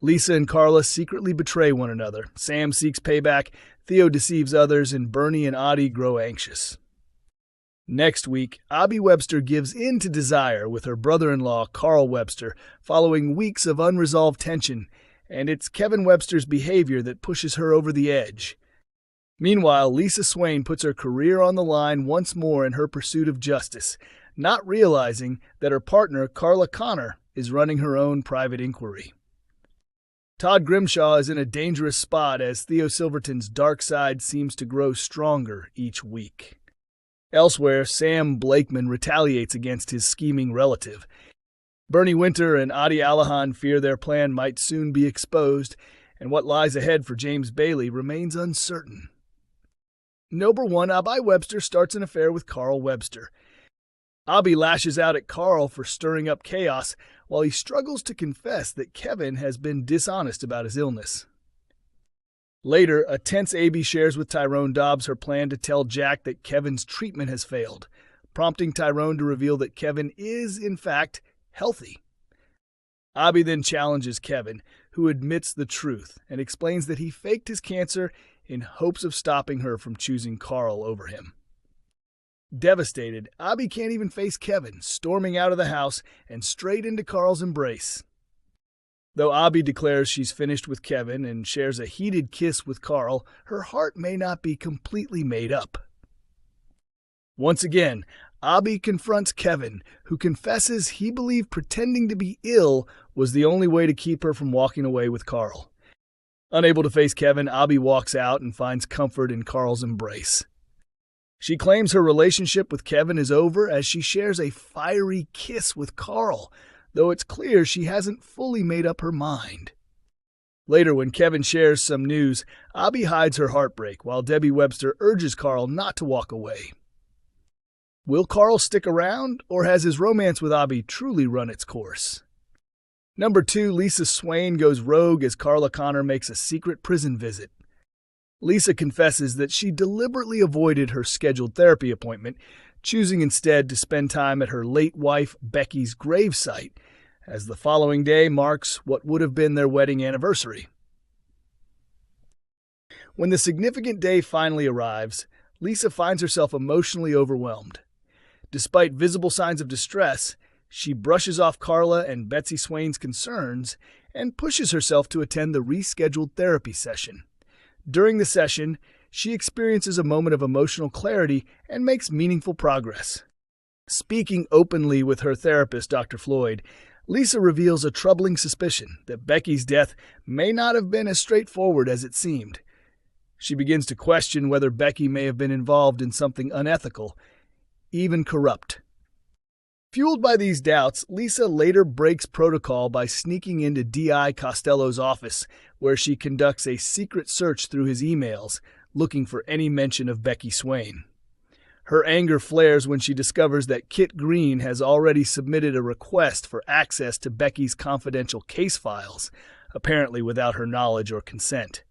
Lisa and Carla secretly betray one another. Sam seeks payback, Theo deceives others, and Bernie and Aadi grow anxious. Next week, Abby Webster gives in to desire with her brother-in-law, Carl Webster, following weeks of unresolved tension, and it's Kevin Webster's behavior that pushes her over the edge. Meanwhile, Lisa Swain puts her career on the line once more in her pursuit of justice, not realizing that her partner, Carla Connor, is running her own private inquiry. Todd Grimshaw is in a dangerous spot as Theo Silverton's dark side seems to grow stronger each week. Elsewhere, Sam Blakeman retaliates against his scheming relative. Bernie Winter and Aadi Allahan fear their plan might soon be exposed, and what lies ahead for James Bailey remains uncertain. Number 1, Abby Webster starts an affair with Carl Webster. Abby lashes out at Carl for stirring up chaos, while he struggles to confess that Kevin has been dishonest about his illness. Later, a tense Abby shares with Tyrone Dobbs her plan to tell Jack that Kevin's treatment has failed, prompting Tyrone to reveal that Kevin is, in fact, healthy. Abby then challenges Kevin, who admits the truth and explains that he faked his cancer in hopes of stopping her from choosing Carl over him. Devastated, Abby can't even face Kevin, storming out of the house and straight into Carl's embrace. Though Abby declares she's finished with Kevin and shares a heated kiss with Carl, her heart may not be completely made up. Once again, Abby confronts Kevin, who confesses he believed pretending to be ill was the only way to keep her from walking away with Carl. Unable to face Kevin, Abby walks out and finds comfort in Carl's embrace. She claims her relationship with Kevin is over as she shares a fiery kiss with Carl, though it's clear she hasn't fully made up her mind. Later, when Kevin shares some news, Abby hides her heartbreak while Debbie Webster urges Carl not to walk away. Will Carl stick around, or has his romance with Abby truly run its course? Number 2, Lisa Swain goes rogue as Carla Connor makes a secret prison visit. Lisa confesses that she deliberately avoided her scheduled therapy appointment, choosing instead to spend time at her late wife Becky's gravesite, as the following day marks what would have been their wedding anniversary. When the significant day finally arrives, Lisa finds herself emotionally overwhelmed. Despite visible signs of distress, she brushes off Carla and Betsy Swain's concerns and pushes herself to attend the rescheduled therapy session. During the session, she experiences a moment of emotional clarity and makes meaningful progress. Speaking openly with her therapist, Dr. Floyd, Lisa reveals a troubling suspicion that Becky's death may not have been as straightforward as it seemed. She begins to question whether Becky may have been involved in something unethical, even corrupt. Fueled by these doubts, Lisa later breaks protocol by sneaking into D.I. Costello's office, where she conducts a secret search through his emails, looking for any mention of Becky Swain. Her anger flares when she discovers that Kit Green has already submitted a request for access to Becky's confidential case files, apparently without her knowledge or consent.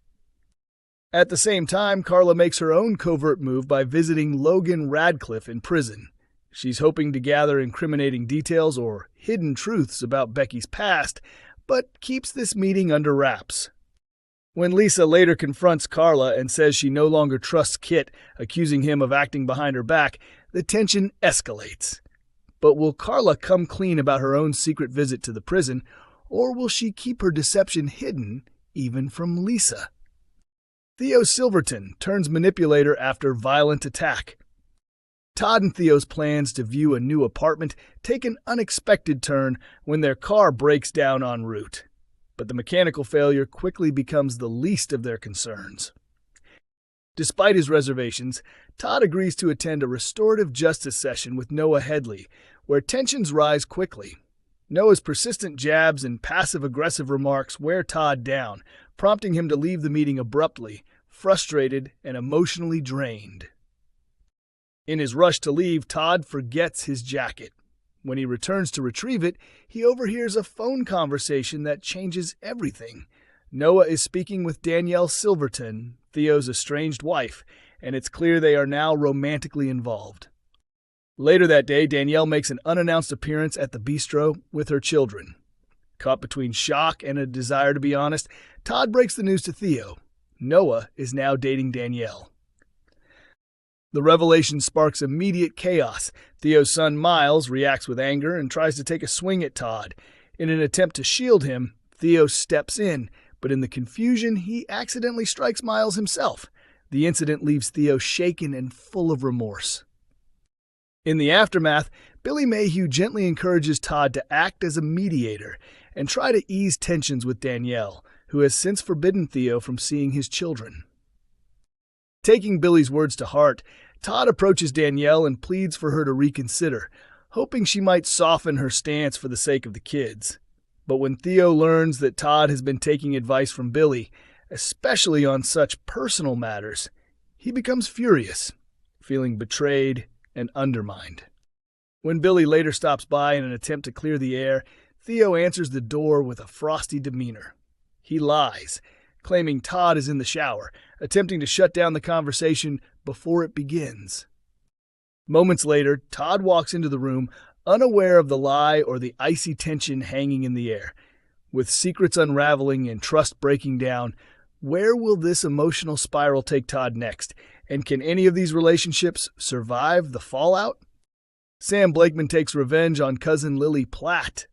At the same time, Carla makes her own covert move by visiting Logan Radcliffe in prison. She's hoping to gather incriminating details or hidden truths about Becky's past, but keeps this meeting under wraps. When Lisa later confronts Carla and says she no longer trusts Kit, accusing him of acting behind her back, the tension escalates. But will Carla come clean about her own secret visit to the prison, or will she keep her deception hidden even from Lisa? Theo Silverton turns manipulator after violent attack. Todd and Theo's plans to view a new apartment take an unexpected turn when their car breaks down en route. But the mechanical failure quickly becomes the least of their concerns. Despite his reservations, Todd agrees to attend a restorative justice session with Noah Headley, where tensions rise quickly. Noah's persistent jabs and passive-aggressive remarks wear Todd down, prompting him to leave the meeting abruptly, frustrated and emotionally drained. In his rush to leave, Todd forgets his jacket. When he returns to retrieve it, he overhears a phone conversation that changes everything. Noah is speaking with Danielle Silverton, Theo's estranged wife, and it's clear they are now romantically involved. Later that day, Danielle makes an unannounced appearance at the bistro with her children. Caught between shock and a desire to be honest, Todd breaks the news to Theo. Noah is now dating Danielle. The revelation sparks immediate chaos. Theo's son Miles reacts with anger and tries to take a swing at Todd. In an attempt to shield him, Theo steps in, but in the confusion, he accidentally strikes Miles himself. The incident leaves Theo shaken and full of remorse. In the aftermath, Billy Mayhew gently encourages Todd to act as a mediator and try to ease tensions with Danielle, who has since forbidden Theo from seeing his children. Taking Billy's words to heart, Todd approaches Danielle and pleads for her to reconsider, hoping she might soften her stance for the sake of the kids. But when Theo learns that Todd has been taking advice from Billy, especially on such personal matters, he becomes furious, feeling betrayed and undermined. When Billy later stops by in an attempt to clear the air, Theo answers the door with a frosty demeanor. He lies, claiming Todd is in the shower, attempting to shut down the conversation before it begins. Moments later, Todd walks into the room, unaware of the lie or the icy tension hanging in the air. With secrets unraveling and trust breaking down, where will this emotional spiral take Todd next? And can any of these relationships survive the fallout? Sam Blakeman takes revenge on cousin Lily Platt.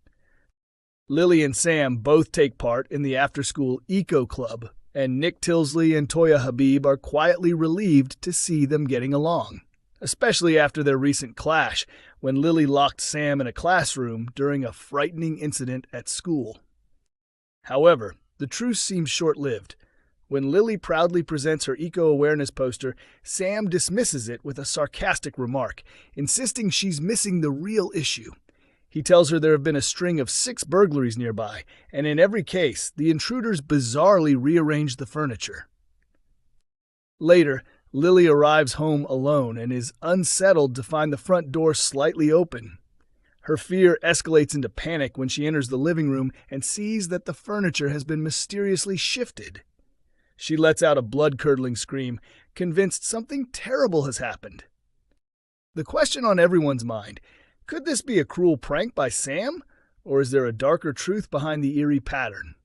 Lily and Sam both take part in the after-school Eco Club, and Nick Tilsley and Toya Habib are quietly relieved to see them getting along, especially after their recent clash when Lily locked Sam in a classroom during a frightening incident at school. However, the truce seems short-lived. When Lily proudly presents her eco-awareness poster, Sam dismisses it with a sarcastic remark, insisting she's missing the real issue. He tells her there have been a string of 6 burglaries nearby, and in every case, the intruders bizarrely rearranged the furniture. Later, Lily arrives home alone and is unsettled to find the front door slightly open. Her fear escalates into panic when she enters the living room and sees that the furniture has been mysteriously shifted. She lets out a blood-curdling scream, convinced something terrible has happened. The question on everyone's mind: could this be a cruel prank by Sam, or is there a darker truth behind the eerie pattern?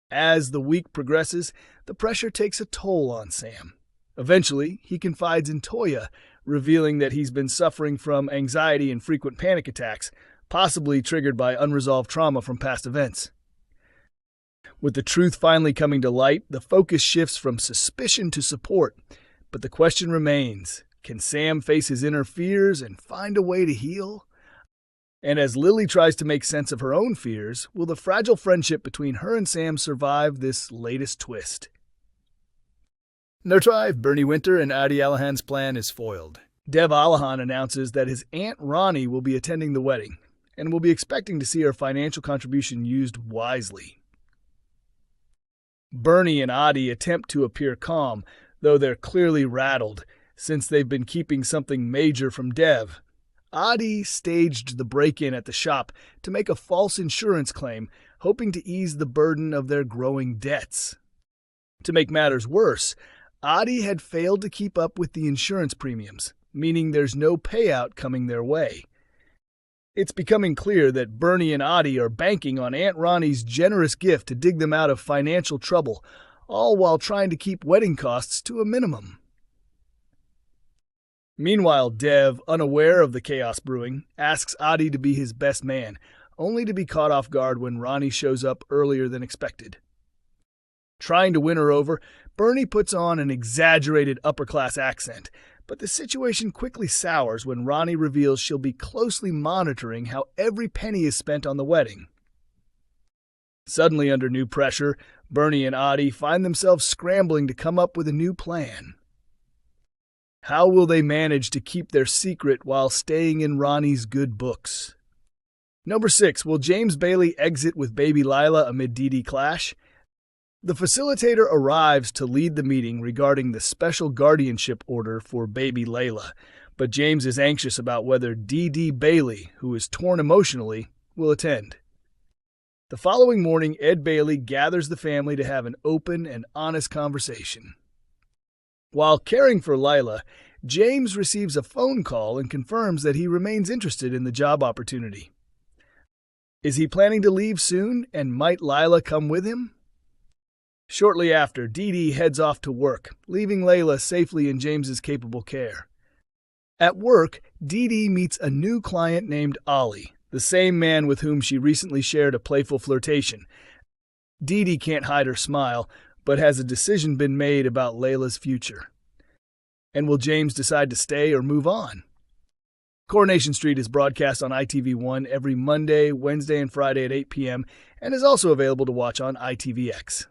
As the week progresses, the pressure takes a toll on Sam. Eventually, he confides in Toya, revealing that he's been suffering from anxiety and frequent panic attacks, possibly triggered by unresolved trauma from past events. With the truth finally coming to light, the focus shifts from suspicion to support. But the question remains: can Sam face his inner fears and find a way to heal? And as Lily tries to make sense of her own fears, will the fragile friendship between her and Sam survive this latest twist? Number 5, Bernie Winter and Aadi Allahan's plan is foiled. Dev Allahan announces that his Aunt Ronnie will be attending the wedding, and will be expecting to see her financial contribution used wisely. Bernie and Aadi attempt to appear calm, though they're clearly rattled, since they've been keeping something major from Dev. Aadi staged the break-in at the shop to make a false insurance claim, hoping to ease the burden of their growing debts. To make matters worse, Aadi had failed to keep up with the insurance premiums, meaning there's no payout coming their way. It's becoming clear that Bernie and Aadi are banking on Aunt Ronnie's generous gift to dig them out of financial trouble, all while trying to keep wedding costs to a minimum. Meanwhile, Dev, unaware of the chaos brewing, asks Aadi to be his best man, only to be caught off guard when Ronnie shows up earlier than expected. Trying to win her over, Bernie puts on an exaggerated upper-class accent, but the situation quickly sours when Ronnie reveals she'll be closely monitoring how every penny is spent on the wedding. Suddenly under new pressure, Bernie and Aadi find themselves scrambling to come up with a new plan. How will they manage to keep their secret while staying in Ronnie's good books? Number 6, will James Bailey exit with baby Lila amid DD clash? The facilitator arrives to lead the meeting regarding the special guardianship order for baby Layla, but James is anxious about whether DD Bailey, who is torn emotionally, will attend. The following morning, Ed Bailey gathers the family to have an open and honest conversation. While caring for Lila, James receives a phone call and confirms that he remains interested in the job opportunity. Is he planning to leave soon, and might Lila come with him? Shortly after, Dee Dee heads off to work, leaving Layla safely in James's capable care. At work, Dee Dee meets a new client named Ollie, the same man with whom she recently shared a playful flirtation. Dee Dee can't hide her smile, but has a decision been made about Layla's future? And will James decide to stay or move on? Coronation Street is broadcast on ITV1 every Monday, Wednesday, and Friday at 8 p.m. and is also available to watch on ITVX.